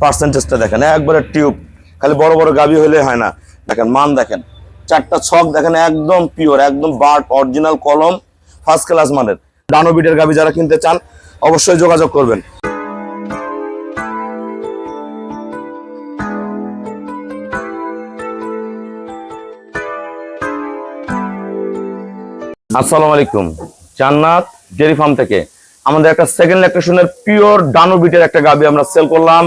পার্সেন্টেজটা দেখেন, একবারে টিউব, খালি বড় বড় গাভী হলে হয় না। দেখেন মান দেখেন, চারটা ছক দেখেন, একদম পিওর, একদম বার্ড অরিজিনাল কলম, ফার্স্ট ক্লাস মানের। ডানো বিটের গাভী যারা কিনতে চান অবশ্যই যোগাযোগ করবেন। আসসালামু আলাইকুম, জান্নাত ডেয়ারি ফার্ম থেকে আমাদের একটা সেকেন্ড ল্যাকটেশনের পিওর ডানো বিটের একটা গাভী আমরা সেল করলাম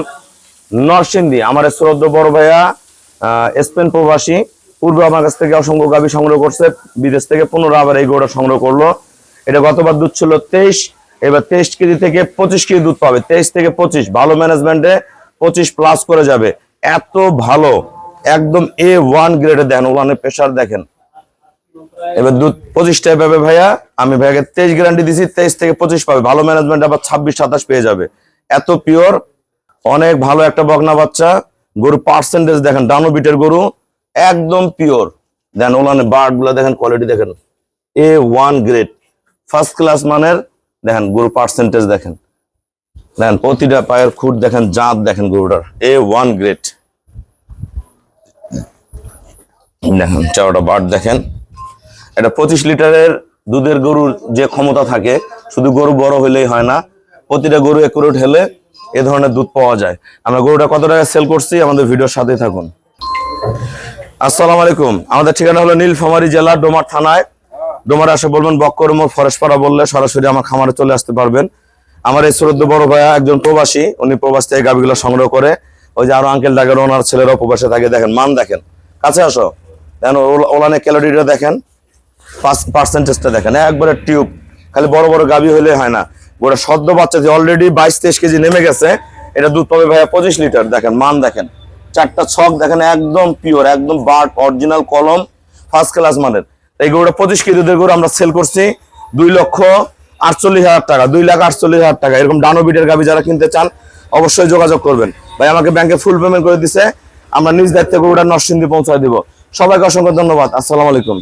নরসিংদী। আমার শ্রদ্ধেয় বড় ভাইয়া স্পেন প্রবাসী, পূর্বে আমার কাছ থেকে অসংখ্য গাভী সংগ্রহ করছে, বিদেশ থেকে 15 আবার এই গরুটা সংগ্রহ করলো। এটা গতবার দুধ ছিল 23, এবার 23 কেজি থেকে 25 কেজি দুধ পাবে। 23 থেকে 25, ভালো ম্যানেজমেন্টে 25 প্লাস করে যাবে। এত ভালো, একদম A1 গ্রেডে দেখেন, ওলানের প্রেশার দেখেন। এবার দুধ 25টাই পাবে ভাইয়া, আমি ভাইয়াকে 23 গ্যারান্টি দিছি, 23 থেকে 25 পাবে। ভালো ম্যানেজমেন্ট আবার 26-27 পেয়ে যাবে। এত পিওর, অনেক ভালো একটা বকনা বাচ্চা গরু। পার্সেন্টেজ দেখেন, ডানো বিটের গরু, একদম পিওর। দেন ওলানে বার্ড গুলা দেখেন, কোয়ালিটি দেখেন, A1 গ্রেড ফার্স্ট ক্লাস মানের। দেখেন গরু পার্সেন্টেজ দেখেন, দেখেন প্রতিটা পায়ের খুঁট দেখেন, জাত দেখেন গরুটার, A1 গ্রেড। দেখেন চারটা বার্ড দেখেন। এটা 25 লিটারের দুধের গরুর যে ক্ষমতা থাকে, শুধু গরু বড় হলেই হয় না, প্রতিটা গরু একুরেট হলে এ ধরনের দুধ পাওয়া যায়। আমরা গরুটা কত টাকা সেল করছি আমাদের ভিডিওর সাথে থাকুন। আসসালামু আলাইকুম, আমাদের ঠিকানা হলো নীলফামারী জেলা ডোমার থানায়। ডোমারে আসে বলবেন বক্করমোড় ফরেশপাড়া বললে সরাসরি আমার খামারে চলে আসতে পারবেন। আমার এই শ্রদ্ধেয় বড় ভাইয়া একজন প্রবাসী, উনি প্রবাস থেকে গাভীগুলো সংগ্রহ করে। ওই যে আরো আঙ্কেল ডাকেন, ওনার ছেলেরাও প্রবাসে থাকে। দেখেন মান দেখেন, কাছে আসো, দেখেন ওলানে ক্যালোরিটা দেখেন, পার্সেন্টেজটা দেখেন, একবারে টিউব, খালি বড় বড় গাভী হলে হয় না। ওটা সদ্য বাচ্চা যে অলরেডি 22-23 কেজি নেমে গেছে, এটা দুধ পাবে ভাইয়া 25 লিটার। দেখেন মান দেখেন, চারটা ছক দেখেন, একদম পিওর, একদম বার্ড অরিজিনাল কলম, ফার্স্ট ক্লাস মানের। এই গরুটা 25 কেজি দুধের গরু আমরা সেল করছি 2,48,000 টাকা, 2,48,000 টাকা। এরকম ডানো বিটের গাভী যারা কিনতে চান অবশ্যই যোগাযোগ করবেন। ভাই আমাকে ব্যাংকে ফুল পেমেন্ট করে দিছে, আমরা নিজ দায়িত্বে গরুটা নরসিংদী পৌঁছায় দিব। সবাইকে অসংখ্য ধন্যবাদ। আসসালামু আলাইকুম।